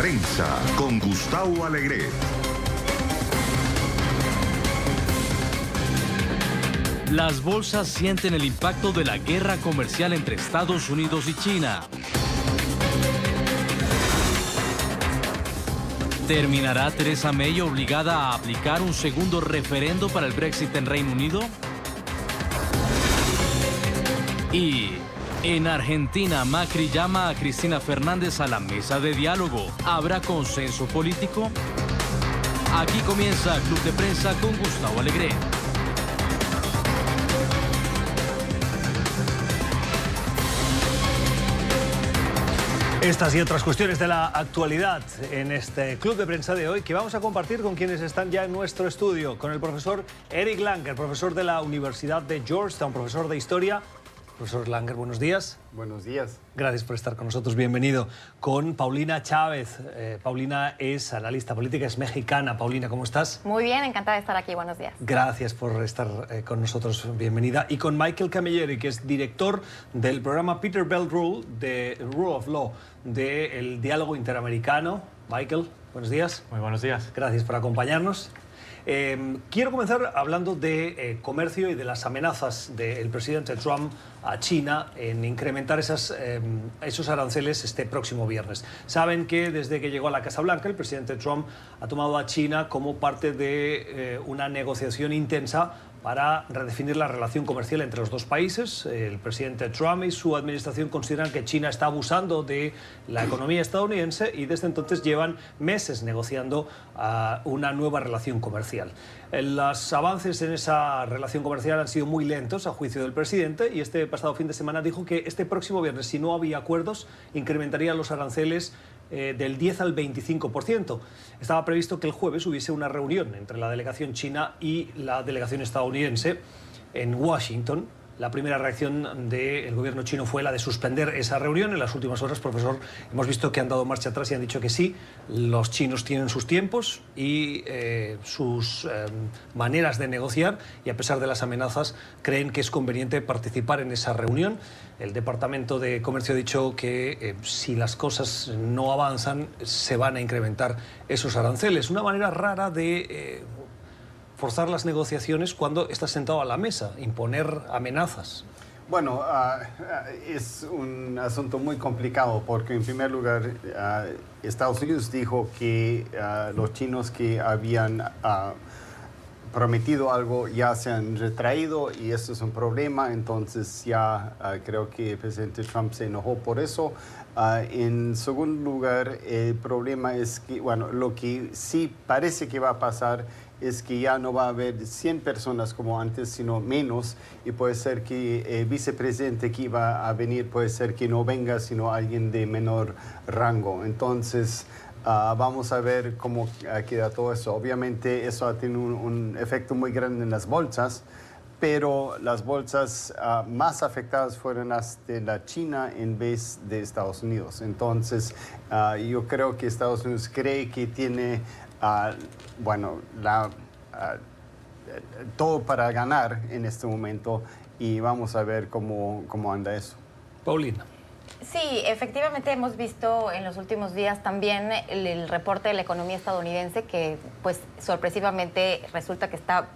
Prensa con Gustavo Alegret. Las bolsas sienten el impacto de la guerra comercial entre Estados Unidos y China. ¿Terminará Theresa May obligada a aplicar un segundo referendo para el Brexit en Reino Unido? Y en Argentina, Macri llama a Cristina Fernández a la mesa de diálogo. ¿Habrá consenso político? Aquí comienza Club de Prensa con Gustavo Alegret. Estas y otras cuestiones de la actualidad en este Club de Prensa de hoy, que vamos a compartir con quienes están ya en nuestro estudio, con el profesor Eric Langer, profesor de la Universidad de Georgetown, profesor de Historia. Profesor Langer, buenos días. Buenos días. Gracias por estar con nosotros, bienvenido. Con Paulina Chávez. Paulina es analista política, es mexicana. Paulina, ¿cómo estás? Muy bien, encantada de estar aquí, buenos días. Gracias por estar con nosotros, bienvenida. Y con Michael Camilleri, que es director del programa Peter Bell Rule, de Rule of Law, del diálogo interamericano. Michael, buenos días. Muy buenos días. Gracias por acompañarnos. Quiero comenzar hablando de comercio y de las amenazas del presidente Trump a China en incrementar esos aranceles este próximo viernes. Saben que desde que llegó a la Casa Blanca, el presidente Trump ha tomado a China como parte de una negociación intensa para redefinir la relación comercial entre los dos países. El presidente Trump y su administración consideran que China está abusando de la economía estadounidense y desde entonces llevan meses negociando una nueva relación comercial. Los avances en esa relación comercial han sido muy lentos a juicio del presidente y este pasado fin de semana dijo que este próximo viernes, si no había acuerdos, incrementaría los aranceles del 10 al 25%. Estaba previsto que el jueves hubiese una reunión entre la delegación china y la delegación estadounidense en Washington. La primera reacción del gobierno chino fue la de suspender esa reunión. En las últimas horas, profesor, hemos visto que han dado marcha atrás y han dicho que sí, los chinos tienen sus tiempos y sus maneras de negociar, y a pesar de las amenazas creen que es conveniente participar en esa reunión. El Departamento de Comercio ha dicho que si las cosas no avanzan se van a incrementar esos aranceles. Una manera rara de forzar las negociaciones cuando estás sentado a la mesa, imponer amenazas. Bueno, es un asunto muy complicado porque en primer lugar Estados Unidos dijo que los chinos que habían prometido algo ya se han retraído y esto es un problema, entonces ya creo que el presidente Trump se enojó por eso. En segundo lugar, el problema es que, bueno, lo que sí parece que va a pasar es que ya no va a haber 100 personas como antes, sino menos, y puede ser que el vicepresidente que iba a venir puede ser que no venga, sino alguien de menor rango. Entonces, vamos a ver cómo queda todo eso. Obviamente, eso ha tenido un efecto muy grande en las bolsas, pero las bolsas más afectadas fueron las de la China en vez de Estados Unidos. Entonces, yo creo que Estados Unidos cree que tiene todo para ganar en este momento y vamos a ver cómo anda eso. Paulina. Sí, efectivamente hemos visto en los últimos días también el reporte de la economía estadounidense que pues sorpresivamente resulta que está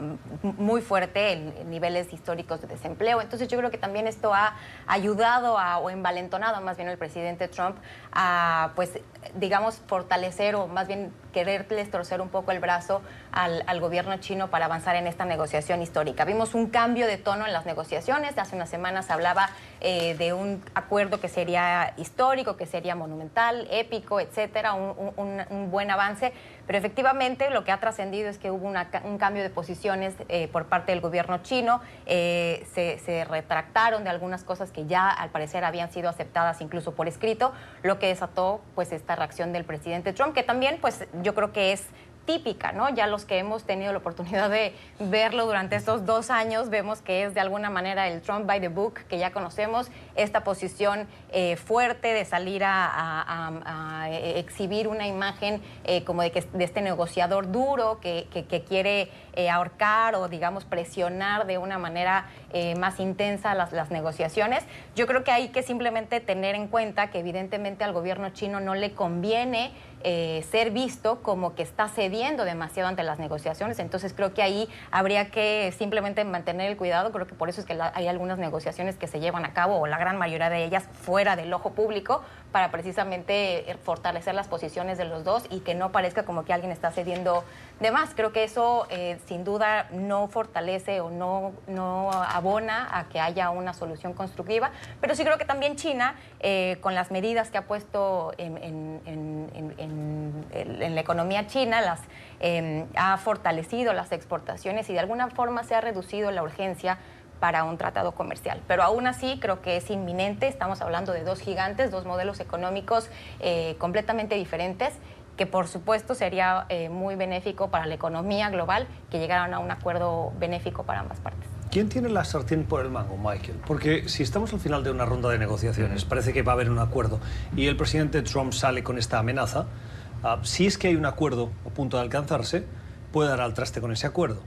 muy fuerte en niveles históricos de desempleo. Entonces yo creo que también esto ha ayudado o envalentonado más bien al presidente Trump a pues digamos fortalecer o más bien quererles torcer un poco el brazo al gobierno chino para avanzar en esta negociación histórica. Vimos un cambio de tono en las negociaciones. Hace unas semanas se hablaba de un acuerdo que sería histórico, que sería monumental, épico, etcétera, un buen avance. Pero efectivamente lo que ha trascendido es que hubo un cambio de posiciones por parte del gobierno chino. Se retractaron de algunas cosas que ya al parecer habían sido aceptadas incluso por escrito, lo que desató pues esta reacción del presidente Trump, que también pues yo creo que es típica, ¿no? Ya los que hemos tenido la oportunidad de verlo durante estos 2 años, vemos que es de alguna manera el Trump by the book que ya conocemos, esta posición fuerte de salir a exhibir una imagen como de este negociador duro que quiere ahorcar o, digamos, presionar de una manera más intensa las negociaciones. Yo creo que hay que simplemente tener en cuenta que evidentemente al gobierno chino no le conviene ser visto como que está cediendo demasiado ante las negociaciones. Entonces creo que ahí habría que simplemente mantener el cuidado. Creo que por eso es que hay algunas negociaciones que se llevan a cabo, o la gran mayoría de ellas fuera del ojo público, para precisamente fortalecer las posiciones de los dos y que no parezca como que alguien está cediendo de más. Creo que eso sin duda no fortalece o no abona a que haya una solución constructiva, pero sí creo que también China, con las medidas que ha puesto en la economía china, ha fortalecido las exportaciones y de alguna forma se ha reducido la urgencia para un tratado comercial. Pero aún así creo que es inminente. Estamos hablando de dos gigantes, dos modelos económicos completamente diferentes, que por supuesto sería muy benéfico para la economía global que llegaran a un acuerdo benéfico para ambas partes. ¿Quién tiene la sartén por el mango, Michael? Porque si estamos al final de una ronda de negociaciones, parece que va a haber un acuerdo, y el presidente Trump sale con esta amenaza, si es que hay un acuerdo a punto de alcanzarse, puede dar al traste con ese acuerdo.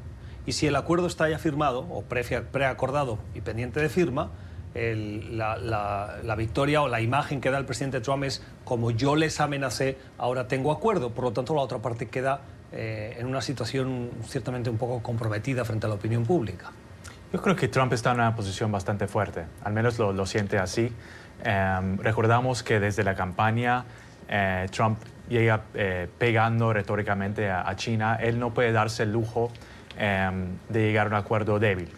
Y si el acuerdo está ya firmado o preacordado y pendiente de firma, la victoria o la imagen que da el presidente Trump es: como yo les amenacé, ahora tengo acuerdo. Por lo tanto, la otra parte queda en una situación ciertamente un poco comprometida frente a la opinión pública. Yo creo que Trump está en una posición bastante fuerte, al menos lo siente así. Recordamos que desde la campaña Trump llega pegando retóricamente a China. Él no puede darse el lujo de llegar a un acuerdo débil.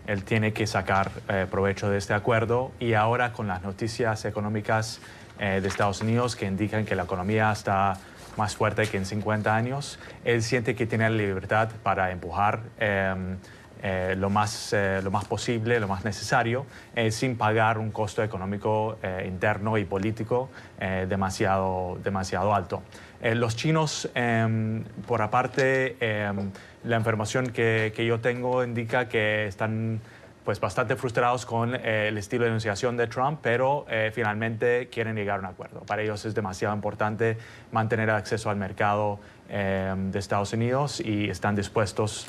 Él tiene que sacar provecho de este acuerdo, y ahora con las noticias económicas de Estados Unidos que indican que la economía está más fuerte que en 50 años, él siente que tiene la libertad para empujar lo más posible, lo más necesario, sin pagar un costo económico interno y político demasiado alto. Los chinos, por aparte, la información que yo tengo indica que están pues bastante frustrados con el estilo de negociación de Trump, pero finalmente quieren llegar a un acuerdo. Para ellos es demasiado importante mantener acceso al mercado de Estados Unidos, y están dispuestos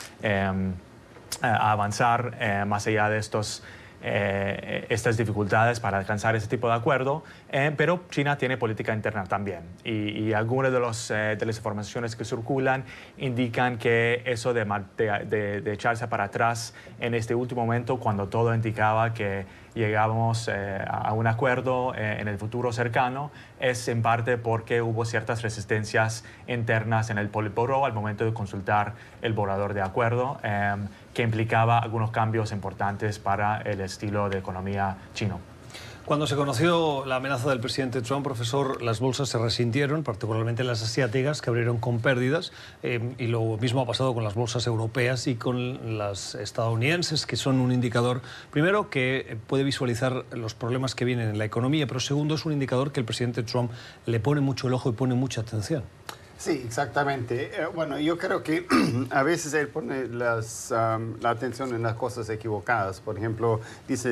a avanzar más allá de estas dificultades para alcanzar ese tipo de acuerdo, pero China tiene política interna también, y algunas de las informaciones que circulan indican que eso de echarse para atrás en este último momento, cuando todo indicaba que llegábamos a un acuerdo en el futuro cercano, es en parte porque hubo ciertas resistencias internas en el Politburo al momento de consultar el borrador de acuerdo, que implicaba algunos cambios importantes para el estilo de economía chino. Cuando se conoció la amenaza del presidente Trump, profesor, las bolsas se resintieron, particularmente las asiáticas, que abrieron con pérdidas, y lo mismo ha pasado con las bolsas europeas y con las estadounidenses, que son un indicador, primero, que puede visualizar los problemas que vienen en la economía, pero segundo, es un indicador que el presidente Trump le pone mucho el ojo y pone mucha atención. Sí, exactamente. Bueno, yo creo que a veces él pone la atención en las cosas equivocadas. Por ejemplo, dice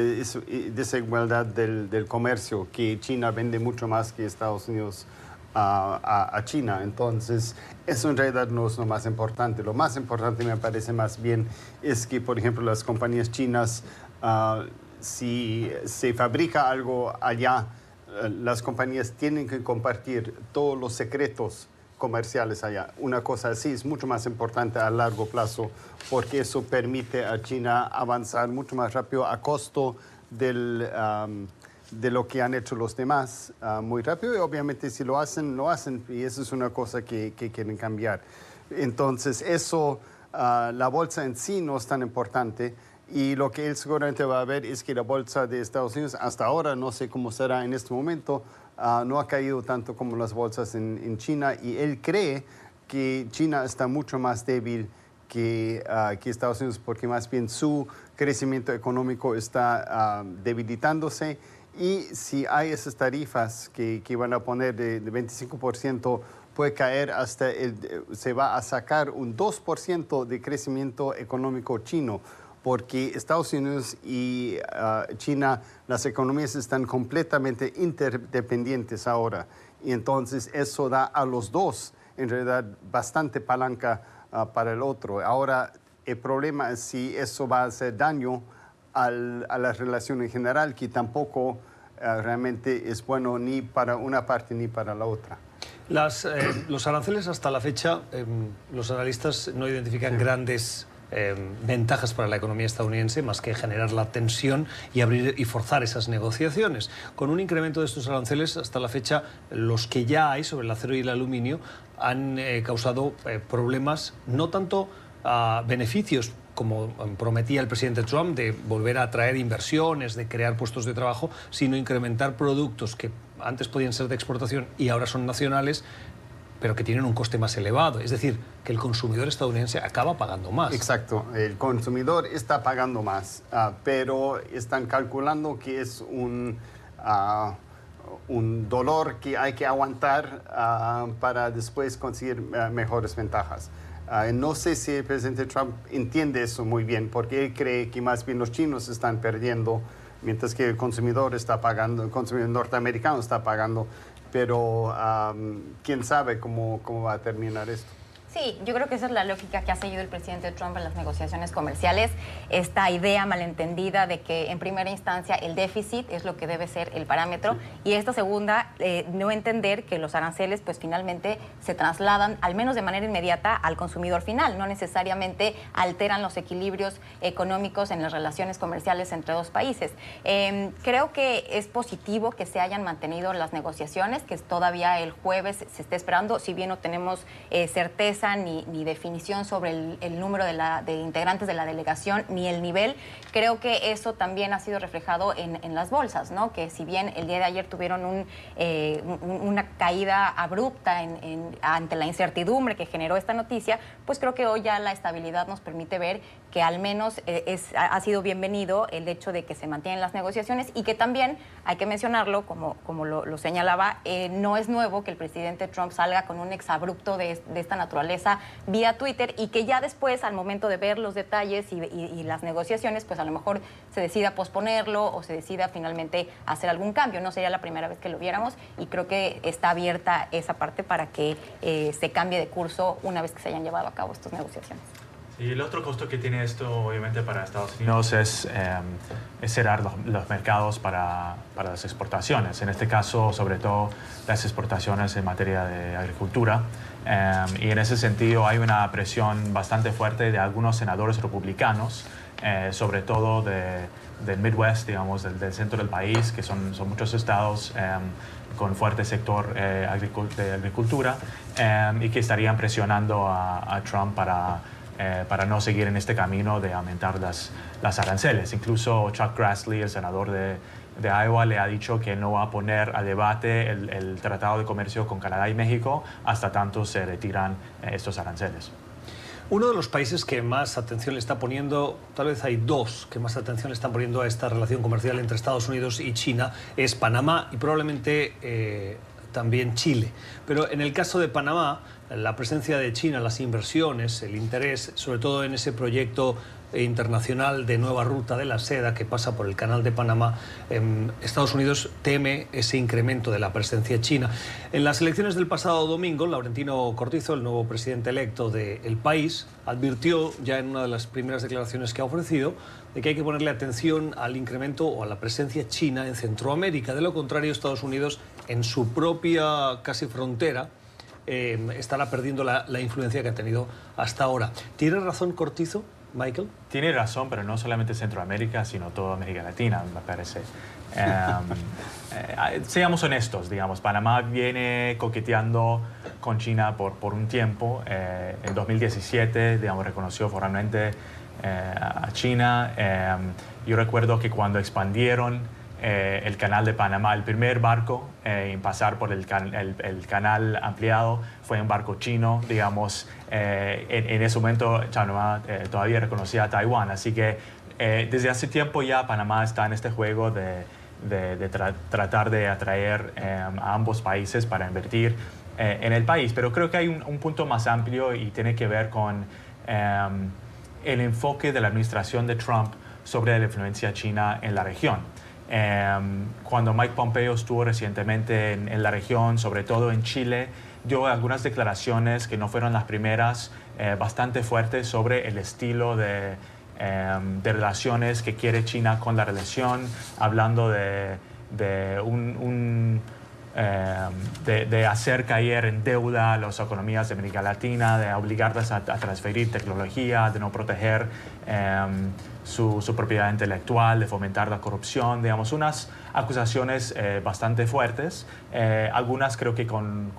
desigualdad del comercio, que China vende mucho más que Estados Unidos a China. Entonces, eso en realidad no es lo más importante. Lo más importante, me parece más bien, es que, por ejemplo, las compañías chinas, si se fabrica algo allá, las compañías tienen que compartir todos los secretos comerciales allá. Una cosa así es mucho más importante a largo plazo, porque eso permite a China avanzar mucho más rápido a costo de lo que han hecho los demás muy rápido, y obviamente si lo hacen, y eso es una cosa que quieren cambiar. Entonces eso, la bolsa en sí no es tan importante, y lo que él seguramente va a ver es que la bolsa de Estados Unidos hasta ahora, no sé cómo será en este momento, no ha caído tanto como las bolsas en China, y él cree que China está mucho más débil que Estados Unidos, porque más bien su crecimiento económico está debilitándose, y si hay esas tarifas que van a poner de 25%, puede caer se va a sacar un 2% de crecimiento económico chino. porque Estados Unidos y China, las economías están completamente interdependientes ahora. Y entonces eso da a los dos, en realidad, bastante palanca para el otro. Ahora, el problema es si eso va a hacer daño a la relación en general, que tampoco realmente es bueno ni para una parte ni para la otra. Los aranceles hasta la fecha, los analistas no identifican grandes ventajas para la economía estadounidense más que generar la tensión y abrir y forzar esas negociaciones. Con un incremento de estos aranceles, hasta la fecha, los que ya hay sobre el acero y el aluminio han causado problemas, no tanto beneficios como prometía el presidente Trump, de volver a atraer inversiones, de crear puestos de trabajo, sino incrementar productos que antes podían ser de exportación y ahora son nacionales, pero que tienen un coste más elevado. Es decir, que el consumidor estadounidense acaba pagando más. Exacto, el consumidor está pagando más, pero están calculando que es un dolor que hay que aguantar para después conseguir mejores ventajas. No sé si el presidente Trump entiende eso muy bien, porque él cree que más bien los chinos están perdiendo, mientras que el consumidor está pagando, el consumidor norteamericano está pagando, pero quién sabe cómo va a terminar esto. Sí, yo creo que esa es la lógica que ha seguido el presidente Trump en las negociaciones comerciales, esta idea malentendida de que en primera instancia el déficit es lo que debe ser el parámetro y esta segunda, no entender que los aranceles pues finalmente se trasladan, al menos de manera inmediata, al consumidor final, no necesariamente alteran los equilibrios económicos en las relaciones comerciales entre dos países. Creo que es positivo que se hayan mantenido las negociaciones, que todavía el jueves se esté esperando, si bien no tenemos certeza ni definición sobre el número de integrantes de la delegación, ni el nivel. Creo que eso también ha sido reflejado en las bolsas, ¿no? Que si bien el día de ayer tuvieron una caída abrupta ante la incertidumbre que generó esta noticia, pues creo que hoy ya la estabilidad nos permite ver que al menos ha sido bienvenido el hecho de que se mantienen las negociaciones y que también, hay que mencionarlo, como lo señalaba, no es nuevo que el presidente Trump salga con un exabrupto de esta naturaleza vía Twitter y que ya después, al momento de ver los detalles y las negociaciones, pues a lo mejor se decida posponerlo o se decida finalmente hacer algún cambio. No sería la primera vez que lo viéramos y creo que está abierta esa parte para que se cambie de curso una vez que se hayan llevado a cabo estas negociaciones. Y el otro costo que tiene esto, obviamente, para Estados Unidos es cerrar los mercados para las exportaciones. En este caso, sobre todo, las exportaciones en materia de agricultura. Y en ese sentido hay una presión bastante fuerte de algunos senadores republicanos, sobre todo del Midwest, digamos, del centro del país, que son muchos estados con fuerte sector de agricultura, y que estarían presionando a Trump para no seguir en este camino de aumentar las aranceles. Incluso Chuck Grassley, el senador de Iowa, le ha dicho que no va a poner a debate el Tratado de Comercio con Canadá y México hasta tanto se retiran estos aranceles. Uno de los países que más atención le está poniendo, tal vez hay dos que más atención le están poniendo a esta relación comercial entre Estados Unidos y China, es Panamá y probablemente también Chile. Pero en el caso de Panamá, la presencia de China, las inversiones, el interés, sobre todo en ese proyecto internacional de nueva ruta de la seda que pasa por el Canal de Panamá, Estados Unidos teme ese incremento de la presencia china. En las elecciones del pasado domingo, Laurentino Cortizo, el nuevo presidente electo del país, advirtió ya en una de las primeras declaraciones que ha ofrecido de que hay que ponerle atención al incremento o a la presencia china en Centroamérica. De lo contrario, Estados Unidos, en su propia casi frontera, estará perdiendo la influencia que ha tenido hasta ahora. ¿Tiene razón Cortizo, Michael? Tiene razón, pero no solamente Centroamérica, sino toda América Latina, me parece. Seamos honestos, digamos, Panamá viene coqueteando con China por un tiempo. En 2017, digamos, reconoció formalmente a China. Yo recuerdo que cuando expandieron el canal de Panamá, el primer barco en pasar por el canal ampliado fue un barco chino, digamos. En ese momento Panamá todavía reconocía a Taiwán, así que desde hace tiempo ya Panamá está en este juego de tratar de atraer a ambos países para invertir en el país, pero creo que hay un punto más amplio y tiene que ver con el enfoque de la administración de Trump sobre la influencia china en la región. Cuando Mike Pompeo estuvo recientemente en la región, sobre todo en Chile, dio algunas declaraciones que no fueron las primeras, bastante fuertes sobre el estilo de relaciones que quiere China con la relación, hablando de hacer caer en deuda a las economías de América Latina, de obligarlas a transferir tecnología, de no proteger su propiedad intelectual, de fomentar la corrupción, digamos, unas acusaciones bastante fuertes, algunas creo que con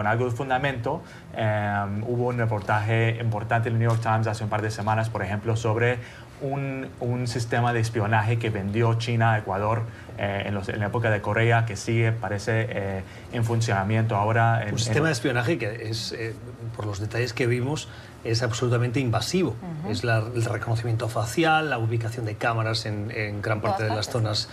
algo de fundamento. Hubo un reportaje importante en el New York Times hace un par de semanas, por ejemplo, sobre un sistema de espionaje que vendió China a Ecuador en la época de Correa, que sigue, parece, en funcionamiento ahora. Un sistema de espionaje que es, por los detalles que vimos, es absolutamente invasivo. Es el reconocimiento facial, la ubicación de cámaras en gran parte de las zonas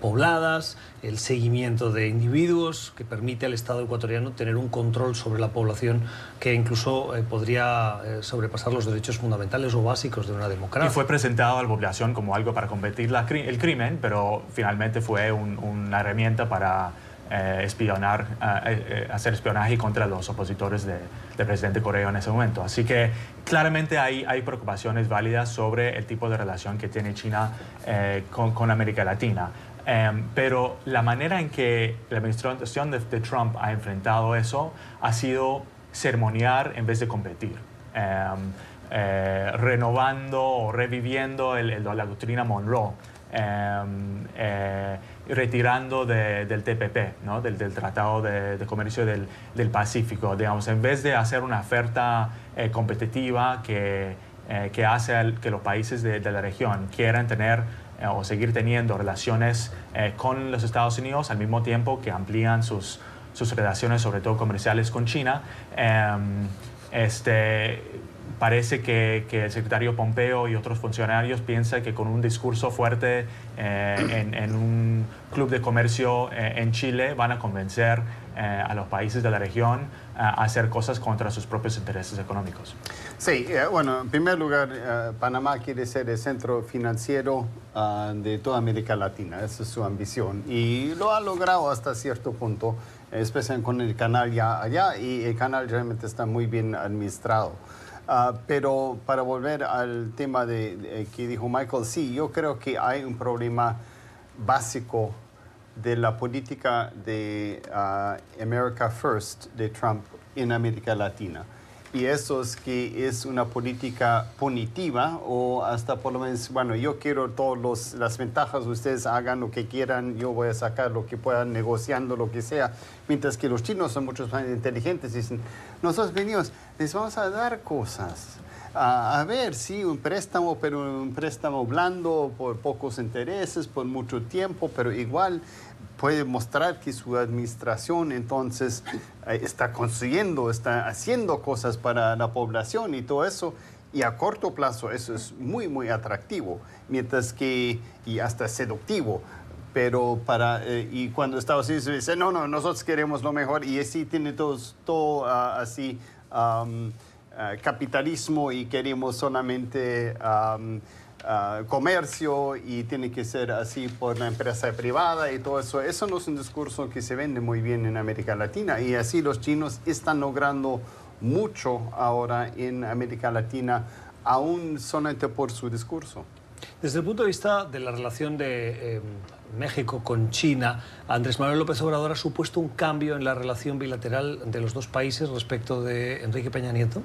pobladas, el seguimiento de individuos que permite al Estado ecuatoriano tener un control sobre la población que incluso podría sobrepasar los derechos fundamentales o básicos de una democracia. Y fue presentado a la población como algo para combatir el crimen, pero finalmente fue una herramienta para hacer espionaje contra los opositores del presidente Correa en ese momento. Así que claramente hay preocupaciones válidas sobre el tipo de relación que tiene China con América Latina. Pero la manera en que la administración de Trump ha enfrentado eso ha sido sermonear en vez de competir. Renovando o reviviendo la doctrina Monroe, retirando del TPP, ¿no? del Tratado de Comercio del Pacífico, digamos, en vez de hacer una oferta competitiva que hace que los países de la región quieran tener o seguir teniendo relaciones con los Estados Unidos al mismo tiempo que amplían sus relaciones, sobre todo comerciales, con China. Parece que el secretario Pompeo y otros funcionarios piensan que con un discurso fuerte en un club de comercio en Chile van a convencer a los países de la región a hacer cosas contra sus propios intereses económicos. Sí, bueno, en primer lugar, Panamá quiere ser el centro financiero de toda América Latina. Esa es su ambición y lo ha logrado hasta cierto punto, especialmente con el canal ya allá, y el canal realmente está muy bien administrado. Pero para volver al tema que dijo Michael, sí, yo creo que hay un problema básico de la política de America First de Trump en América Latina. Y eso es que es una política punitiva o hasta por lo menos, bueno, yo quiero todas las ventajas, ustedes hagan lo que quieran, yo voy a sacar lo que puedan negociando, lo que sea. Mientras que los chinos son mucho más inteligentes y dicen, nosotros venimos, les vamos a dar cosas. A ver, sí, un préstamo, pero un préstamo blando por pocos intereses, por mucho tiempo, pero igual puede mostrar que su administración entonces está construyendo, está haciendo cosas para la población y todo eso. Y a corto plazo eso es muy, muy atractivo, mientras que, y hasta seductivo. Pero y cuando Estados Unidos dice, no, nosotros queremos lo mejor, y así tiene todo así capitalismo y queremos solamente comercio y tiene que ser así por la empresa privada y todo eso. Eso no es un discurso que se vende muy bien en América Latina y así los chinos están logrando mucho ahora en América Latina, aún solamente por su discurso. Desde el punto de vista de la relación de México con China, Andrés Manuel López Obrador ha supuesto un cambio en la relación bilateral de los dos países respecto de Enrique Peña Nieto.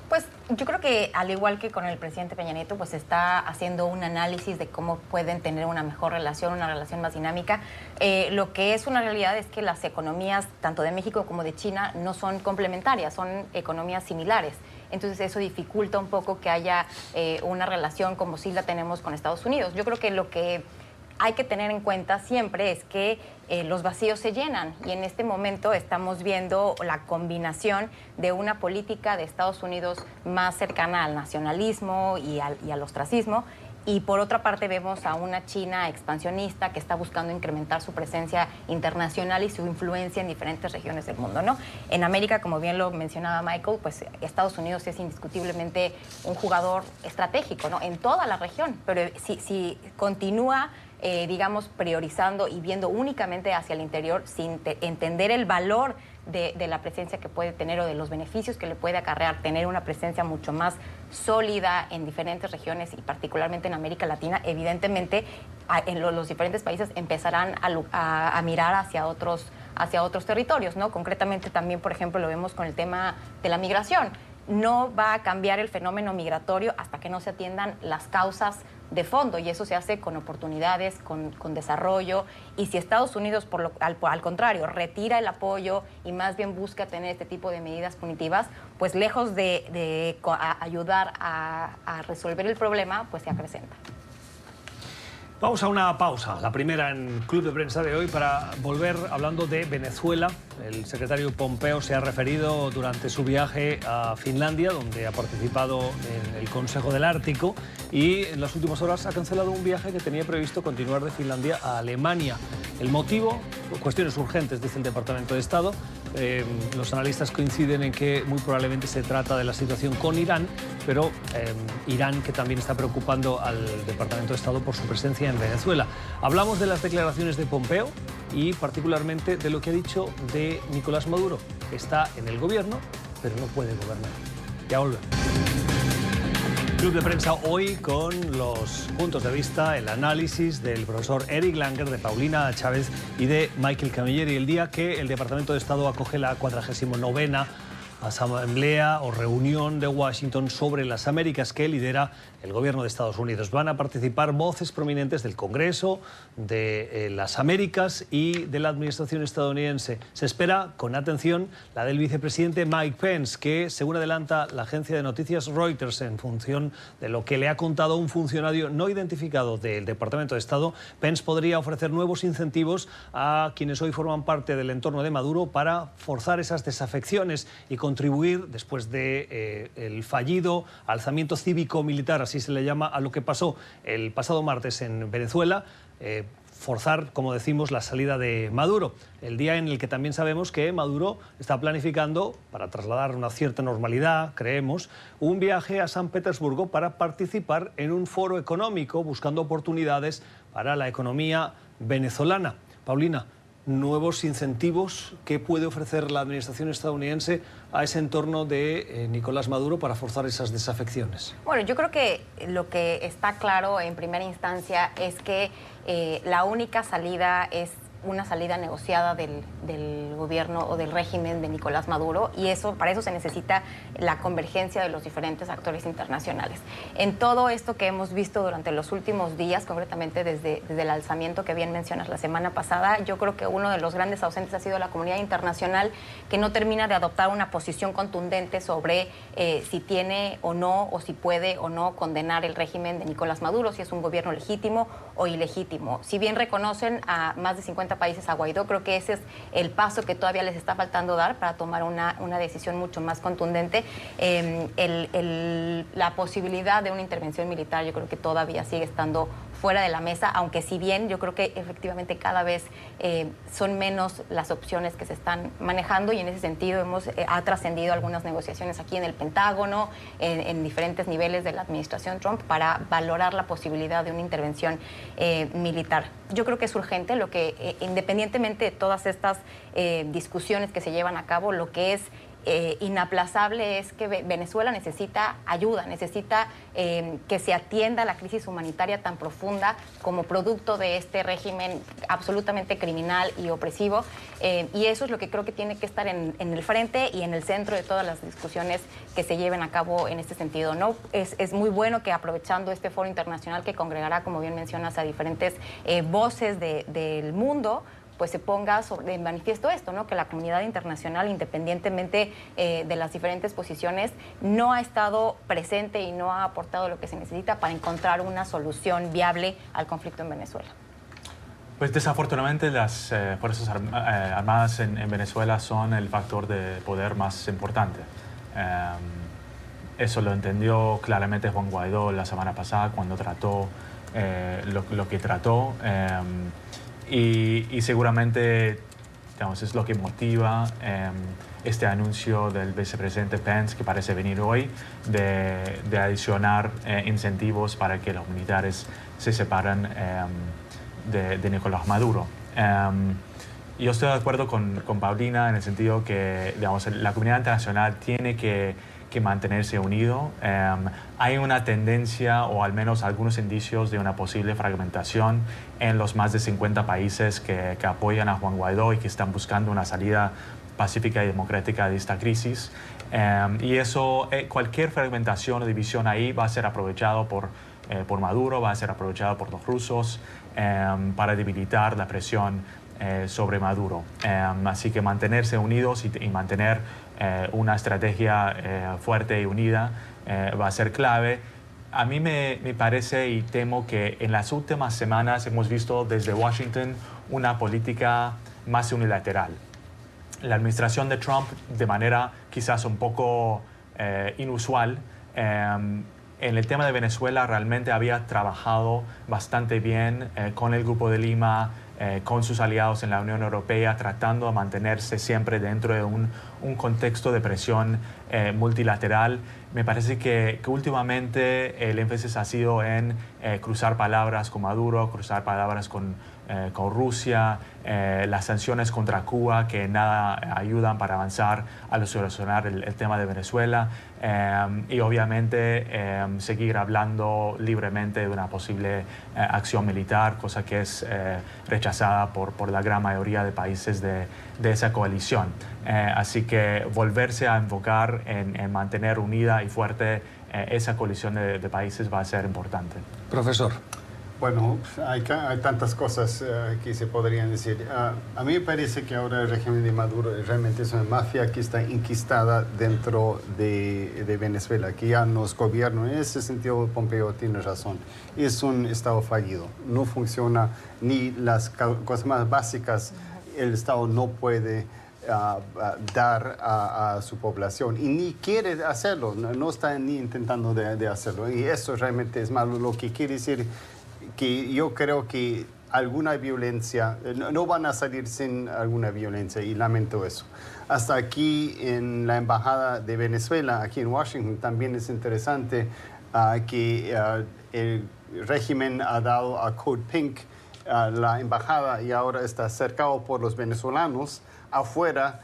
Pues yo creo que al igual que con el presidente Peña Nieto, pues está haciendo un análisis de cómo pueden tener una mejor relación, una relación más dinámica. Lo que es una realidad es que las economías, tanto de México como de China, no son complementarias, son economías similares. Entonces eso dificulta un poco que haya una relación como sí la tenemos con Estados Unidos. Yo creo que lo que hay que tener en cuenta siempre es que los vacíos se llenan y en este momento estamos viendo la combinación de una política de Estados Unidos más cercana al nacionalismo y al ostracismo Y por otra parte vemos a una China expansionista que está buscando incrementar su presencia internacional y su influencia en diferentes regiones del mundo, ¿no? En América, como bien lo mencionaba Michael, pues Estados Unidos es indiscutiblemente un jugador estratégico, ¿no? En toda la región, pero si continúa digamos, priorizando y viendo únicamente hacia el interior sin entender el valor de la presencia que puede tener o de los beneficios que le puede acarrear tener una presencia mucho más sólida en diferentes regiones y particularmente en América Latina, evidentemente en los diferentes países empezarán a mirar hacia otros territorios, ¿no? Concretamente también, por ejemplo, lo vemos con el tema de la migración. No va a cambiar el fenómeno migratorio hasta que no se atiendan las causas de fondo, y eso se hace con oportunidades, con desarrollo. Y si Estados Unidos, al contrario, retira el apoyo y más bien busca tener este tipo de medidas punitivas, pues lejos de ayudar a resolver el problema, pues se acrecenta. Vamos a una pausa, la primera en Club de Prensa de hoy, para volver hablando de Venezuela. El secretario Pompeo se ha referido durante su viaje a Finlandia, donde ha participado en el Consejo del Ártico, y en las últimas horas ha cancelado un viaje que tenía previsto continuar de Finlandia a Alemania. El motivo, cuestiones urgentes, dice el Departamento de Estado. Los analistas coinciden en que muy probablemente se trata de la situación con Irán, pero Irán, que también está preocupando al Departamento de Estado por su presencia en Venezuela. Hablamos de las declaraciones de Pompeo y particularmente de lo que ha dicho de Nicolás Maduro. Está en el gobierno, pero no puede gobernar. Ya volvemos. Club de Prensa hoy con los puntos de vista, el análisis del profesor Eric Langer, de Paulina Chávez y de Michael Camilleri. El día que el Departamento de Estado acoge la 49ª asamblea o reunión de Washington sobre las Américas que lidera el gobierno de Estados Unidos. Van a participar voces prominentes del Congreso, de las Américas y de la administración estadounidense. Se espera con atención la del vicepresidente Mike Pence, que, según adelanta la agencia de noticias Reuters, en función de lo que le ha contado un funcionario no identificado del Departamento de Estado, Pence podría ofrecer nuevos incentivos a quienes hoy forman parte del entorno de Maduro para forzar esas desafecciones y contribuir, después de el fallido alzamiento cívico-militar, así se le llama a lo que pasó el pasado martes en Venezuela, forzar, como decimos, la salida de Maduro. El día en el que también sabemos que Maduro está planificando, para trasladar una cierta normalidad, creemos, un viaje a San Petersburgo para participar en un foro económico buscando oportunidades para la economía venezolana. Paulina, nuevos incentivos que puede ofrecer la administración estadounidense a ese entorno de Nicolás Maduro para forzar esas desafecciones. Bueno, yo creo que lo que está claro en primera instancia es que la única salida es una salida negociada del gobierno o del régimen de Nicolás Maduro, y para eso se necesita la convergencia de los diferentes actores internacionales. En todo esto que hemos visto durante los últimos días, concretamente desde el alzamiento que bien mencionas la semana pasada, yo creo que uno de los grandes ausentes ha sido la comunidad internacional, que no termina de adoptar una posición contundente sobre si tiene o no, o si puede o no condenar el régimen de Nicolás Maduro, si es un gobierno legítimo o ilegítimo. Si bien reconocen a más de 50 países a Guaidó, creo que ese es el paso que todavía les está faltando dar para tomar una decisión mucho más contundente. La posibilidad de una intervención militar yo creo que todavía sigue estando fuera de la mesa, aunque si bien yo creo que efectivamente cada vez son menos las opciones que se están manejando, y en ese sentido ha trascendido algunas negociaciones aquí en el Pentágono, en diferentes niveles de la administración Trump, para valorar la posibilidad de una intervención militar. Yo creo que es urgente, lo que independientemente de todas estas discusiones que se llevan a cabo, lo que es inaplazable es que Venezuela necesita ayuda, necesita que se atienda la crisis humanitaria tan profunda como producto de este régimen absolutamente criminal y opresivo, y eso es lo que creo que tiene que estar en el frente y en el centro de todas las discusiones que se lleven a cabo en este sentido, ¿no? Es muy bueno que, aprovechando este foro internacional que congregará, como bien mencionas, a diferentes voces del mundo, pues se ponga de manifiesto esto, ¿no? Que la comunidad internacional, independientemente de las diferentes posiciones, no ha estado presente y no ha aportado lo que se necesita para encontrar una solución viable al conflicto en Venezuela. Pues desafortunadamente las Fuerzas Armadas en Venezuela son el factor de poder más importante. Eso lo entendió claramente Juan Guaidó la semana pasada cuando trató lo que trató. Y seguramente, digamos, es lo que motiva este anuncio del vicepresidente Pence, que parece venir hoy, de adicionar incentivos para que los militares se separen de Nicolás Maduro. Yo estoy de acuerdo con Paulina en el sentido que, digamos, la comunidad internacional tiene que mantenerse unido. Hay una tendencia, o al menos algunos indicios, de una posible fragmentación en los más de 50 países que apoyan a Juan Guaidó y que están buscando una salida pacífica y democrática de esta crisis. Y eso, cualquier fragmentación o división ahí va a ser aprovechado por Maduro, va a ser aprovechado por los rusos para debilitar la presión sobre Maduro. Así que mantenerse unidos y mantener una estrategia fuerte y unida va a ser clave. A mí me parece y temo que en las últimas semanas hemos visto desde Washington una política más unilateral. La administración de Trump, de manera quizás un poco inusual, en el tema de Venezuela realmente había trabajado bastante bien con el Grupo de Lima, con sus aliados en la Unión Europea, tratando de mantenerse siempre dentro de un contexto de presión multilateral. Me parece que últimamente el énfasis ha sido en cruzar palabras con Maduro, cruzar palabras con Rusia, las sanciones contra Cuba que nada ayudan para avanzar a solucionar el tema de Venezuela, y obviamente seguir hablando libremente de una posible acción militar, cosa que es rechazada por la gran mayoría de países de esa coalición. Así que volverse a enfocar en mantener unida y fuerte esa coalición de países va a ser importante. Profesor. Bueno, hay tantas cosas que se podrían decir. A mí me parece que ahora el régimen de Maduro realmente es una mafia que está enquistada dentro de Venezuela, que ya nos gobierna. En ese sentido, Pompeo tiene razón. Es un Estado fallido. No funciona ni las cosas más básicas. El Estado no puede dar a su población y ni quiere hacerlo. No está ni intentando de hacerlo. Y eso realmente es malo. Lo que quiere decir que yo creo que alguna violencia, no van a salir sin alguna violencia, y lamento eso. Hasta aquí en la Embajada de Venezuela, aquí en Washington, también es interesante que el régimen ha dado a Code Pink la embajada, y ahora está cercado por los venezolanos afuera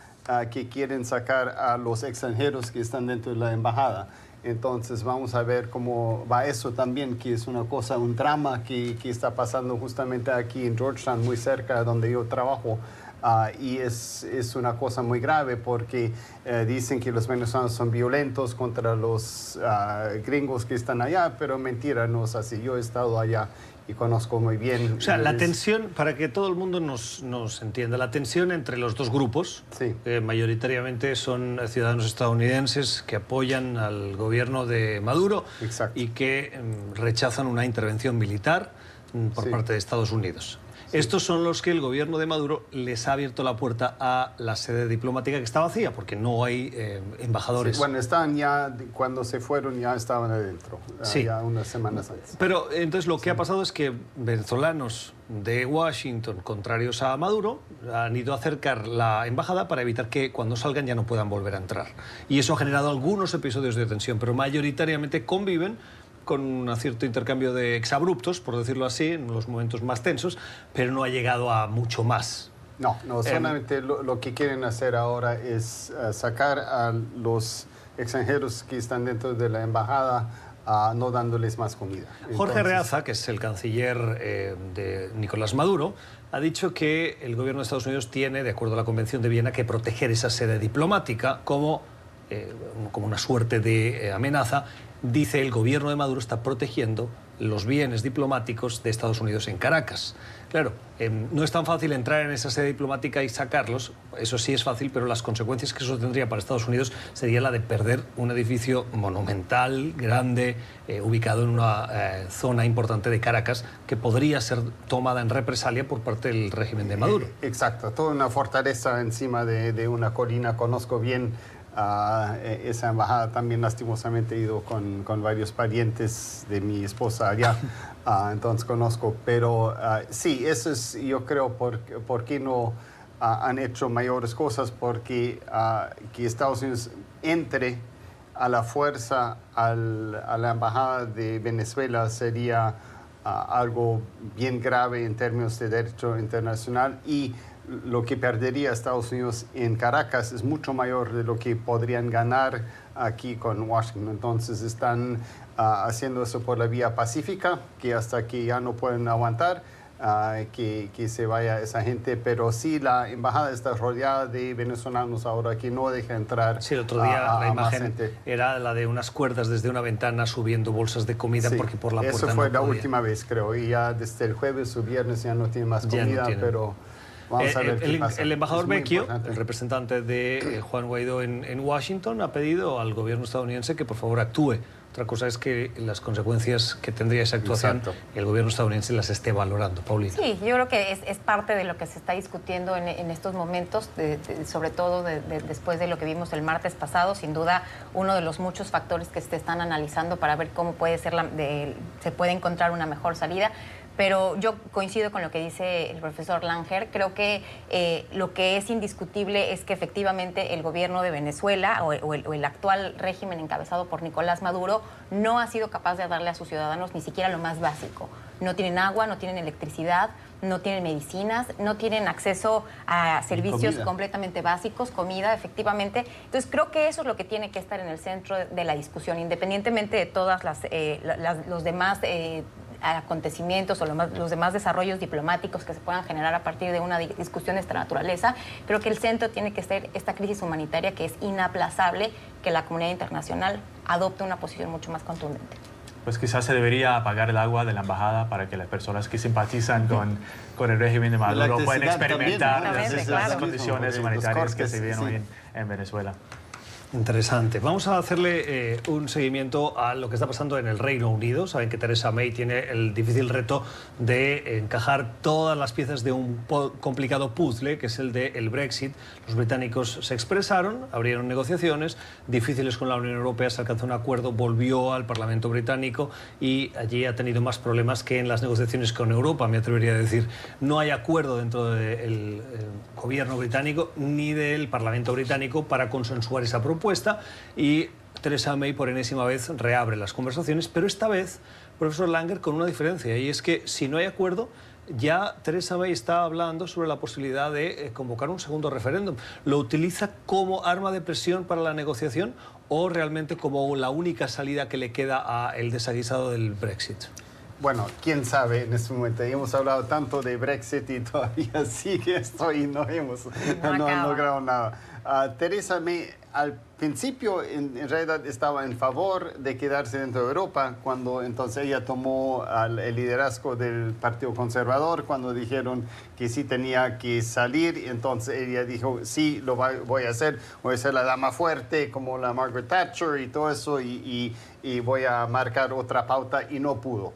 que quieren sacar a los extranjeros que están dentro de la embajada. Entonces vamos a ver cómo va eso también, que es una cosa, un drama que está pasando justamente aquí en Georgetown, muy cerca de donde yo trabajo. Y es una cosa muy grave porque dicen que los venezolanos son violentos contra los gringos que están allá, pero mentira, no es así. Yo he estado allá y conozco muy bien. O sea, la tensión, para que todo el mundo nos entienda, la tensión entre los dos grupos, sí, que mayoritariamente son ciudadanos estadounidenses que apoyan al gobierno de Maduro. Exacto, y que rechazan una intervención militar por sí, parte de Estados Unidos. Sí. Estos son los que el gobierno de Maduro les ha abierto la puerta a la sede diplomática, que está vacía porque no hay embajadores. Sí, bueno, estaban ya, cuando se fueron ya estaban adentro, sí, ya unas semanas antes. Pero entonces lo que ha pasado es que venezolanos de Washington, contrarios a Maduro, han ido a acercar la embajada para evitar que cuando salgan ya no puedan volver a entrar. Y eso ha generado algunos episodios de tensión, pero mayoritariamente conviven con un cierto intercambio de exabruptos, por decirlo así, en los momentos más tensos, pero no ha llegado a mucho más. No, solamente lo que quieren hacer ahora es sacar a los extranjeros que están dentro de la embajada, no dándoles más comida. Jorge Arreaza, que es el canciller de Nicolás Maduro, ha dicho que el gobierno de Estados Unidos tiene, de acuerdo a la Convención de Viena, que proteger esa sede diplomática como una suerte de amenaza. Dice el gobierno de Maduro está protegiendo los bienes diplomáticos de Estados Unidos en Caracas. Claro, no es tan fácil entrar en esa sede diplomática y sacarlos, eso sí es fácil, pero las consecuencias que eso tendría para Estados Unidos sería la de perder un edificio monumental, grande, ubicado en una zona importante de Caracas, que podría ser tomada en represalia por parte del régimen de Maduro. Exacto, toda una fortaleza encima de una colina. Conozco bien esa embajada también lastimosamente he ido con varios parientes de mi esposa allá, entonces conozco. Pero sí, eso es, yo creo, por qué no han hecho mayores cosas, porque que Estados Unidos entre a la fuerza a la embajada de Venezuela sería algo bien grave en términos de derecho internacional, y lo que perdería Estados Unidos en Caracas es mucho mayor de lo que podrían ganar aquí con Washington. Entonces están haciendo eso por la vía pacífica, que hasta que ya no pueden aguantar, que se vaya esa gente. Pero sí, la embajada está rodeada de venezolanos ahora, que no deja entrar. Sí, el otro día la más imagen gente. era la de unas cuerdas desde una ventana subiendo bolsas de comida, Sí, porque por la puerta eso fue no la podía. última vez, creo, y ya desde el jueves o viernes ya no tiene más Ya no comida, tienen. pero vamos a ver qué pasa. El embajador Es muy Vecchio, importante. el representante de Juan Guaidó en Washington, ha pedido al gobierno estadounidense que por favor actúe. Otra cosa es que las consecuencias que tendría esa actuación, Exacto. el gobierno estadounidense las esté valorando. Paulina. Sí, yo creo que es parte de lo que se está discutiendo en estos momentos, sobre todo después de lo que vimos el martes pasado. Sin duda, uno de los muchos factores que se están analizando para ver cómo puede ser se puede encontrar una mejor salida. Pero yo coincido con lo que dice el profesor Langer. Creo que lo que es indiscutible es que efectivamente el gobierno de Venezuela o el actual régimen encabezado por Nicolás Maduro no ha sido capaz de darle a sus ciudadanos ni siquiera lo más básico. No tienen agua, no tienen electricidad, no tienen medicinas, no tienen acceso a servicios Comida. completamente básicos, comida, efectivamente. Entonces creo que eso es lo que tiene que estar en el centro de la discusión, independientemente de todas los demás acontecimientos o los demás desarrollos diplomáticos que se puedan generar a partir de una discusión de esta naturaleza. Creo que el centro tiene que ser esta crisis humanitaria, que es inaplazable que la comunidad internacional adopte una posición mucho más contundente. Pues quizás se debería apagar el agua de la embajada para que las personas que simpatizan con el régimen de Maduro puedan experimentar las condiciones humanitarias que se viven hoy en Venezuela. Interesante. Vamos a hacerle un seguimiento a lo que está pasando en el Reino Unido. Saben que Theresa May tiene el difícil reto de encajar todas las piezas de un complicado puzzle, que es el del Brexit. Los británicos se expresaron, abrieron negociaciones difíciles con la Unión Europea, se alcanzó un acuerdo, volvió al Parlamento británico y allí ha tenido más problemas que en las negociaciones con Europa, me atrevería a decir. No hay acuerdo dentro del gobierno británico ni del Parlamento británico para consensuar esa propuesta, y Theresa May por enésima vez reabre las conversaciones, pero esta vez, profesor Langer, con una diferencia, y es que si no hay acuerdo, ya Theresa May está hablando sobre la posibilidad de convocar un segundo referéndum. ¿Lo utiliza como arma de presión para la negociación o realmente como la única salida que le queda al desaguisado del Brexit? Bueno, quién sabe en este momento. Hemos hablado tanto de Brexit y todavía sigue esto y no hemos logrado nada. Theresa May al principio en realidad estaba en favor de quedarse dentro de Europa, cuando entonces ella tomó el liderazgo del Partido Conservador, cuando dijeron que sí tenía que salir, entonces ella dijo, sí, voy a ser la dama fuerte como la Margaret Thatcher y todo eso, y voy a marcar otra pauta, y no pudo.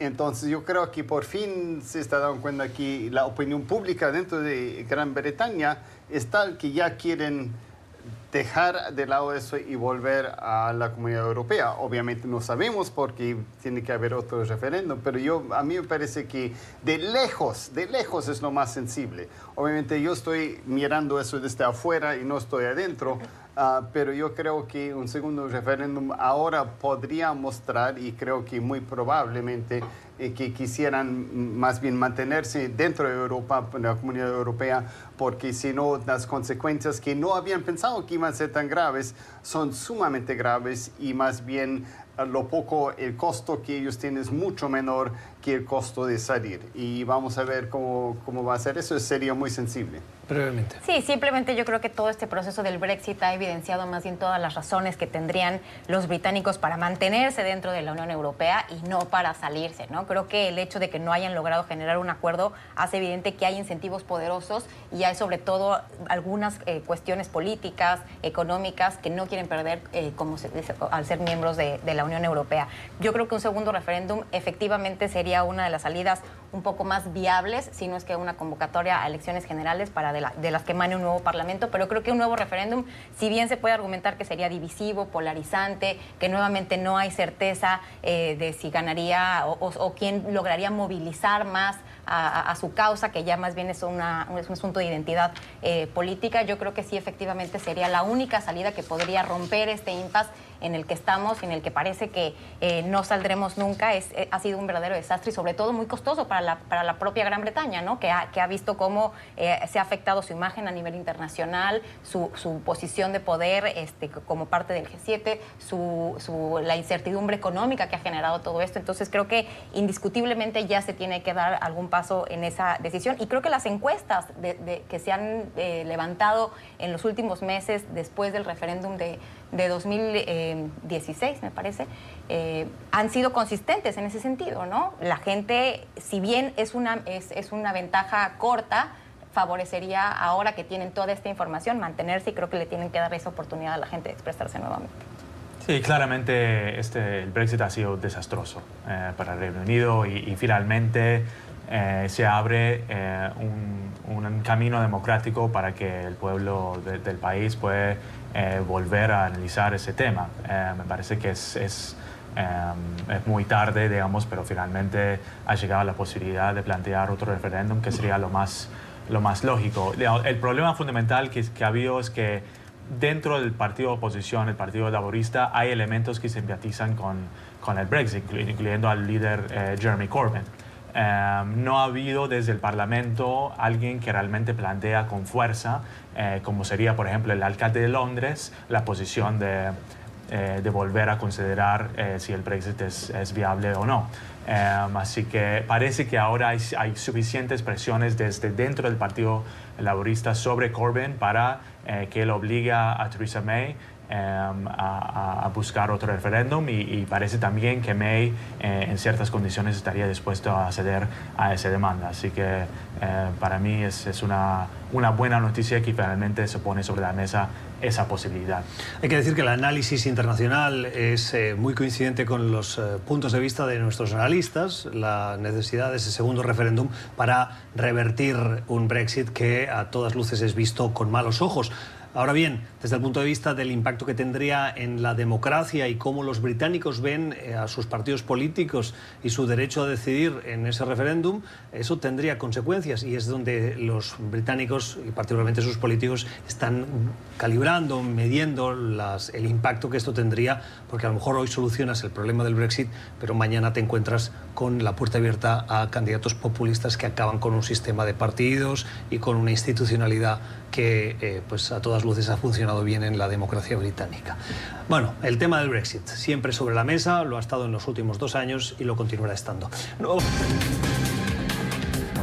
Entonces yo creo que por fin se está dando cuenta que la opinión pública dentro de Gran Bretaña es tal que ya quieren dejar de lado eso y volver a la Comunidad Europea. Obviamente no sabemos porque tiene que haber otro referéndum, pero a mí me parece que de lejos es lo más sensible. Obviamente yo estoy mirando eso desde afuera y no estoy adentro, pero yo creo que un segundo referéndum ahora podría mostrar, y creo que muy probablemente, que quisieran más bien mantenerse dentro de Europa, en la Comunidad Europea, porque si no, las consecuencias que no habían pensado que iban a ser tan graves son sumamente graves, y más bien el costo que ellos tienen es mucho menor que el costo de salir. Y vamos a ver cómo va a ser eso. Sería muy sensible. Brevemente. Sí, simplemente yo creo que todo este proceso del Brexit ha evidenciado más bien todas las razones que tendrían los británicos para mantenerse dentro de la Unión Europea y no para salirse, ¿no? Creo que el hecho de que no hayan logrado generar un acuerdo hace evidente que hay incentivos poderosos y hay sobre todo algunas cuestiones políticas, económicas, que no quieren perder al ser miembros de la Unión Europea. Yo creo que un segundo referéndum efectivamente sería una de las salidas un poco más viables, si no es que una convocatoria a elecciones generales para de las que emane un nuevo parlamento, pero creo que un nuevo referéndum, si bien se puede argumentar que sería divisivo, polarizante, que nuevamente no hay certeza de si ganaría o quién lograría movilizar más a su causa, que ya más bien es un asunto de identidad política, yo creo que sí efectivamente sería la única salida que podría romper este impasse en el que estamos, en el que parece que no saldremos nunca. Ha sido un verdadero desastre y sobre todo muy costoso para la propia Gran Bretaña, ¿no? que ha visto cómo se ha afectado su imagen a nivel internacional, su posición de poder como parte del G7, la incertidumbre económica que ha generado todo esto. Entonces creo que indiscutiblemente ya se tiene que dar algún paso en esa decisión, y creo que las encuestas que se han levantado en los últimos meses después del referéndum de 2016, me parece, han sido consistentes en ese sentido, ¿no? La gente, si bien es una ventaja corta, favorecería, ahora que tienen toda esta información, mantenerse, y creo que le tienen que dar esa oportunidad a la gente de expresarse nuevamente. Sí, claramente el Brexit ha sido desastroso para el Reino Unido y finalmente se abre un camino democrático para que el pueblo del país pueda volver a analizar ese tema. Me parece que es muy tarde, digamos, pero finalmente ha llegado la posibilidad de plantear otro referéndum, que sería lo más lógico. El problema fundamental que ha habido es que dentro del partido de oposición, el Partido Laborista, hay elementos que simpatizan con el Brexit, incluyendo al líder Jeremy Corbyn. No ha habido desde el Parlamento alguien que realmente plantea con fuerza, como sería, por ejemplo, el alcalde de Londres, la posición de volver a considerar si el Brexit es viable o no. Así que parece que ahora hay suficientes presiones desde dentro del Partido Laborista sobre Corbyn para que él obligue a Theresa May a buscar otro referéndum, y parece también que May en ciertas condiciones estaría dispuesto a ceder a esa demanda. Así que para mí es una buena noticia que finalmente se pone sobre la mesa esa posibilidad. Hay que decir que el análisis internacional es muy coincidente con los puntos de vista de nuestros analistas, la necesidad de ese segundo referéndum para revertir un Brexit que a todas luces es visto con malos ojos. Ahora bien, desde el punto de vista del impacto que tendría en la democracia y cómo los británicos ven a sus partidos políticos y su derecho a decidir en ese referéndum, eso tendría consecuencias, y es donde los británicos, y particularmente sus políticos, están calibrando, midiendo el impacto que esto tendría, porque a lo mejor hoy solucionas el problema del Brexit, pero mañana te encuentras con la puerta abierta a candidatos populistas que acaban con un sistema de partidos y con una institucionalidad que pues a todas luces ha funcionado bien en la democracia británica. Bueno, el tema del Brexit siempre sobre la mesa, lo ha estado en los últimos 2 años y lo continuará estando.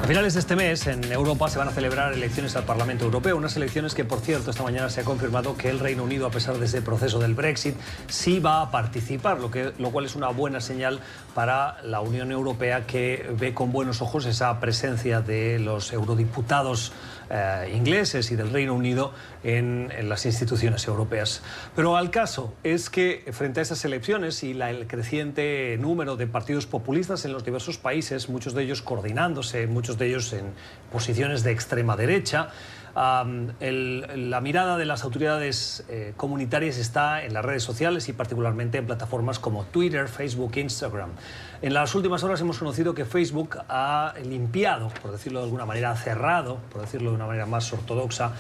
A finales de este mes, en Europa se van a celebrar elecciones al Parlamento Europeo, unas elecciones que, por cierto, esta mañana se ha confirmado que el Reino Unido, a pesar de ese proceso del Brexit, sí va a participar, lo cual es una buena señal para la Unión Europea, que ve con buenos ojos esa presencia de los eurodiputados ingleses y del Reino Unido en las instituciones europeas. Pero al caso es que frente a esas elecciones y el creciente número de partidos populistas en los diversos países, muchos de ellos coordinándose, muchos de ellos en posiciones de extrema derecha, la mirada de las autoridades comunitarias está en las redes sociales y particularmente en plataformas como Twitter, Facebook e Instagram. En las últimas horas hemos conocido que Facebook ha limpiado, por decirlo de alguna manera, cerrado, por decirlo de una manera más ortodoxa,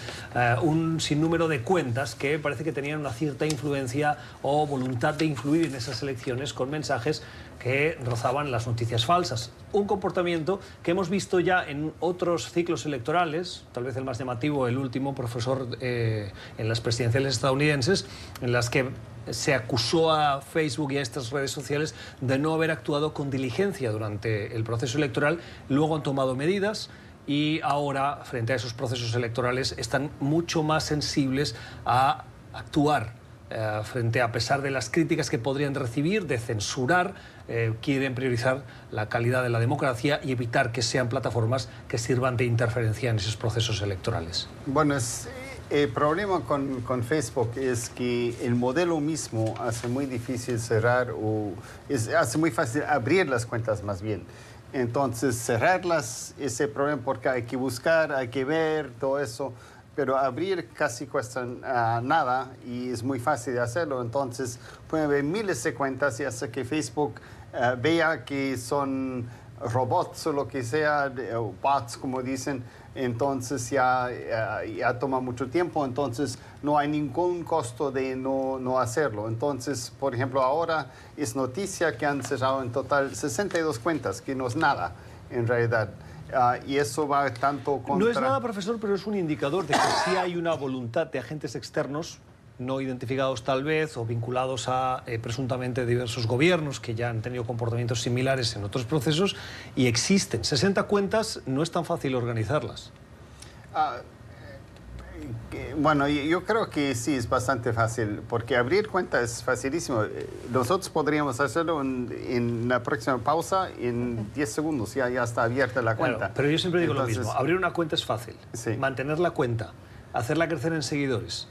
un sinnúmero de cuentas que parece que tenían una cierta influencia o voluntad de influir en esas elecciones con mensajes que rozaban las noticias falsas. Un comportamiento que hemos visto ya en otros ciclos electorales, tal vez el más llamativo, el último, profesor, en las presidenciales estadounidenses, en las que se acusó a Facebook y a estas redes sociales de no haber actuado con diligencia durante el proceso electoral. Luego han tomado medidas y ahora, frente a esos procesos electorales, están mucho más sensibles a actuar frente, a pesar de las críticas que podrían recibir, de censurar, quieren priorizar la calidad de la democracia y evitar que sean plataformas que sirvan de interferencia en esos procesos electorales. Bueno, el problema con Facebook es que el modelo mismo hace muy difícil cerrar hace muy fácil abrir las cuentas más bien. Entonces, cerrarlas, ese problema, porque hay que buscar, hay que ver, todo eso. Pero abrir casi cuesta nada y es muy fácil de hacerlo. Entonces, pueden haber miles de cuentas y hasta que Facebook vea que son robots o lo que sea, o bots, como dicen, entonces ya toma mucho tiempo. Entonces, no hay ningún costo de no hacerlo. Entonces, por ejemplo, ahora es noticia que han cerrado en total 62 cuentas, que no es nada en realidad. Y eso va tanto contra... No es nada, profesor, pero es un indicador de que sí hay una voluntad de agentes externos, no identificados tal vez, o vinculados a presuntamente diversos gobiernos que ya han tenido comportamientos similares en otros procesos, y existen. 60 cuentas, no es tan fácil organizarlas. Bueno, yo creo que sí, es bastante fácil, porque abrir cuenta es facilísimo. Nosotros podríamos hacerlo en la próxima pausa, en 10 segundos, ya está abierta la cuenta. Claro, pero yo siempre digo lo mismo, abrir una cuenta es fácil, sí. Mantener la cuenta, hacerla crecer en seguidores,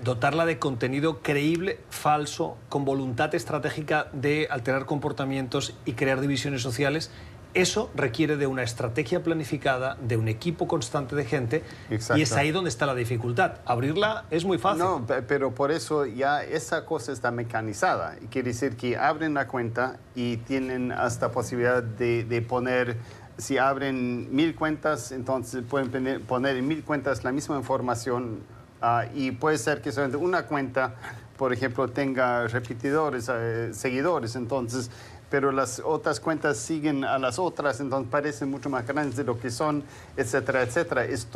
dotarla de contenido creíble, falso, con voluntad estratégica de alterar comportamientos y crear divisiones sociales. Eso requiere de una estrategia planificada, de un equipo constante de gente. Exacto. Y es ahí donde está la dificultad. Abrirla es muy fácil. No, pero por eso ya esa cosa está mecanizada. Quiere decir que abren la cuenta y tienen hasta posibilidad de poner, si abren 1000 cuentas, entonces pueden poner en 1000 cuentas la misma información y puede ser que solamente una cuenta, por ejemplo, tenga repetidores, seguidores, entonces... pero las otras cuentas siguen a las otras, entonces parecen mucho más grandes de lo que son, etcétera, etcétera. Es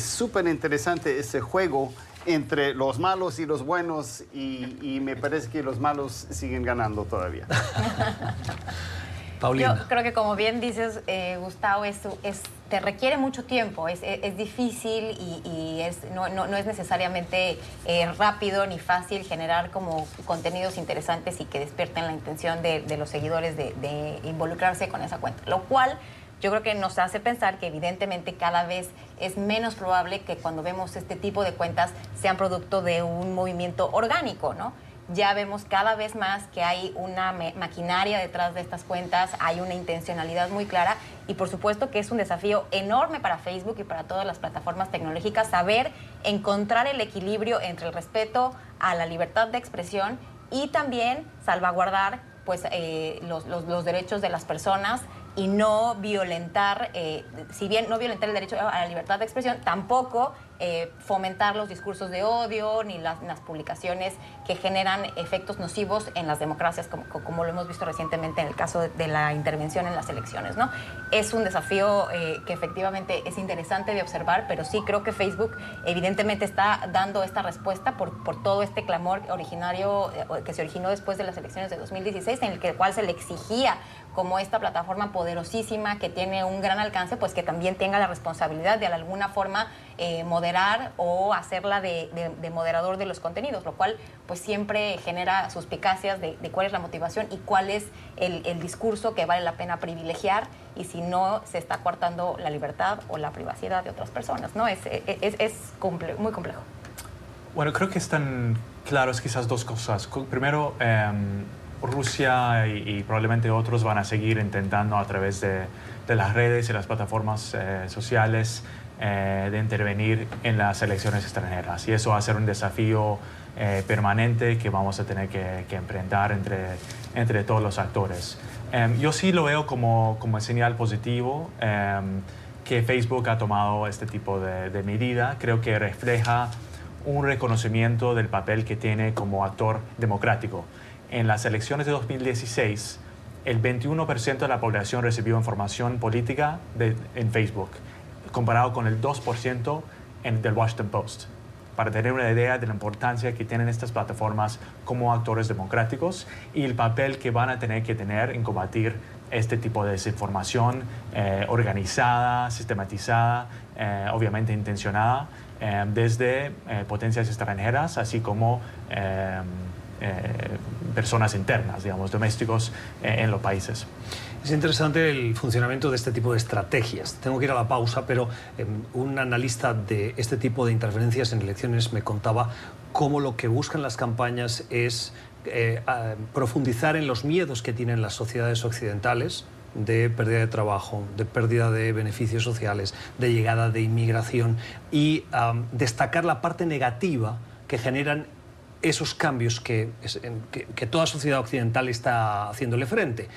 súper interesante ese juego entre los malos y los buenos y me parece que los malos siguen ganando todavía. Paulina. Yo creo que como bien dices, Gustavo, te requiere mucho tiempo, es difícil y no es necesariamente rápido ni fácil generar como contenidos interesantes y que despierten la intención de los seguidores de involucrarse con esa cuenta. Lo cual yo creo que nos hace pensar que evidentemente cada vez es menos probable que cuando vemos este tipo de cuentas sean producto de un movimiento orgánico, ¿no? Ya vemos cada vez más que hay una maquinaria detrás de estas cuentas, hay una intencionalidad muy clara y por supuesto que es un desafío enorme para Facebook y para todas las plataformas tecnológicas saber encontrar el equilibrio entre el respeto a la libertad de expresión y también salvaguardar pues, los derechos de las personas y no violentar, si bien no violentar el derecho a la libertad de expresión, tampoco fomentar los discursos de odio ni las publicaciones que generan efectos nocivos en las democracias, como lo hemos visto recientemente en el caso de la intervención en las elecciones, ¿no? Es un desafío que efectivamente es interesante de observar, pero sí creo que Facebook evidentemente está dando esta respuesta por todo este clamor originario que se originó después de las elecciones de 2016, en el cual se le exigía como esta plataforma poderosísima que tiene un gran alcance, pues que también tenga la responsabilidad de alguna forma moderar o hacerla de moderador de los contenidos, lo cual pues siempre genera suspicacias de cuál es la motivación y cuál es el discurso que vale la pena privilegiar y si no se está coartando la libertad o la privacidad de otras personas, ¿no? Es muy complejo. Bueno, creo que están claros quizás dos cosas. Primero, Rusia y probablemente otros van a seguir intentando a través de las redes y las plataformas sociales de intervenir en las elecciones extranjeras. Y eso va a ser un desafío permanente que vamos a tener que enfrentar entre todos los actores. Yo sí lo veo como señal positivo que Facebook ha tomado este tipo de medida. Creo que refleja un reconocimiento del papel que tiene como actor democrático. En las elecciones de 2016, el 21% de la población recibió información política en Facebook, comparado con el 2% del Washington Post, para tener una idea de la importancia que tienen estas plataformas como actores democráticos y el papel que van a tener que tener en combatir este tipo de desinformación organizada, sistematizada, obviamente intencionada, desde potencias extranjeras, así como personas internas, digamos, domésticos en los países. Es interesante el funcionamiento de este tipo de estrategias. Tengo que ir a la pausa, pero un analista de este tipo de interferencias en elecciones me contaba cómo lo que buscan las campañas es profundizar en los miedos que tienen las sociedades occidentales, de pérdida de trabajo, de pérdida de beneficios sociales, de llegada de inmigración y destacar la parte negativa que generan esos cambios que toda sociedad occidental está haciéndole frente.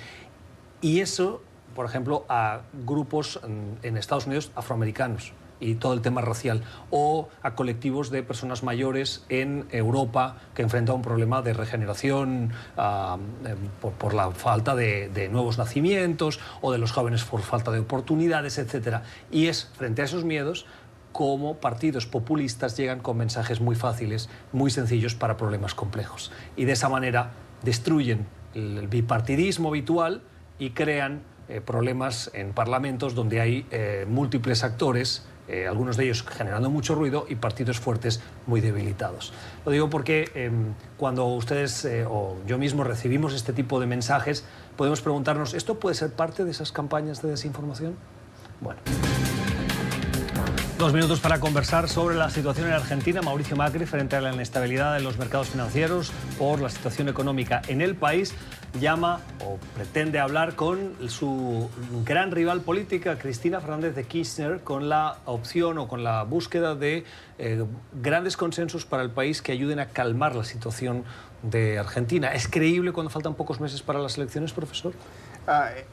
Y eso, por ejemplo, a grupos en Estados Unidos afroamericanos y todo el tema racial, o a colectivos de personas mayores en Europa que enfrentan un problema de regeneración por la falta de nuevos nacimientos, o de los jóvenes por falta de oportunidades, etc. Y es frente a esos miedos cómo partidos populistas llegan con mensajes muy fáciles, muy sencillos para problemas complejos. Y de esa manera destruyen el bipartidismo habitual y crean problemas en parlamentos donde hay múltiples actores, algunos de ellos generando mucho ruido, y partidos fuertes muy debilitados. Lo digo porque cuando ustedes o yo mismo recibimos este tipo de mensajes, podemos preguntarnos, ¿esto puede ser parte de esas campañas de desinformación? Bueno. 2 minutos para conversar sobre la situación en Argentina. Mauricio Macri, frente a la inestabilidad de los mercados financieros por la situación económica en el país, llama o pretende hablar con su gran rival política, Cristina Fernández de Kirchner, con la opción o con la búsqueda de grandes consensos para el país que ayuden a calmar la situación de Argentina. ¿Es creíble cuando faltan pocos meses para las elecciones, profesor?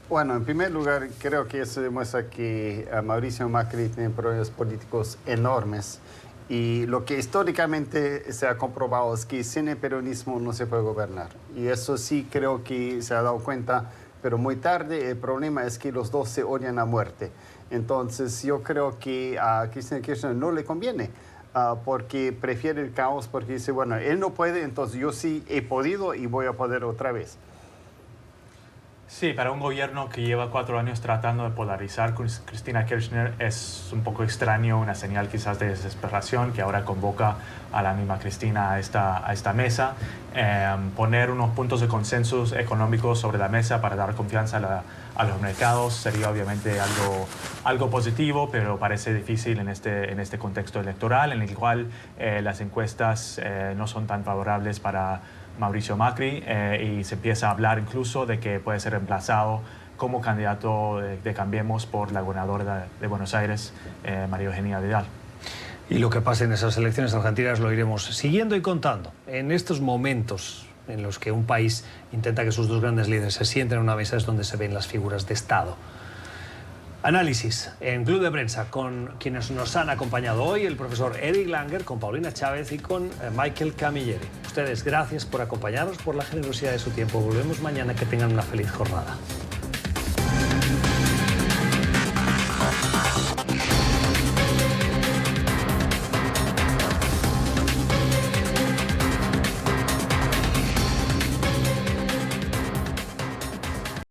Bueno, en primer lugar, creo que eso demuestra que Mauricio Macri tiene problemas políticos enormes, y lo que históricamente se ha comprobado es que sin el peronismo no se puede gobernar, y eso sí creo que se ha dado cuenta, pero muy tarde. El problema es que los dos se odian a muerte. Entonces yo creo que a Cristina Kirchner no le conviene, porque prefiere el caos, porque dice, bueno, él no puede, entonces yo sí he podido y voy a poder otra vez. Sí, para un gobierno que lleva 4 años tratando de polarizar con Cristina Kirchner es un poco extraño, una señal quizás de desesperación, que ahora convoca a la misma Cristina a esta mesa. Poner unos puntos de consenso económicos sobre la mesa para dar confianza a los mercados sería obviamente algo positivo, pero parece difícil en este contexto electoral en el cual las encuestas no son tan favorables para Mauricio Macri, y se empieza a hablar incluso de que puede ser reemplazado como candidato de Cambiemos por la gobernadora de Buenos Aires, María Eugenia Vidal. Y lo que pase en esas elecciones argentinas lo iremos siguiendo y contando. En estos momentos en los que un país intenta que sus dos grandes líderes se sienten en una mesa es donde se ven las figuras de Estado. Análisis en Club de Prensa con quienes nos han acompañado hoy, el profesor Eric Langer, con Paulina Chávez y con Michael Camilleri. Ustedes, gracias por acompañarnos, por la generosidad de su tiempo. Volvemos mañana, que tengan una feliz jornada.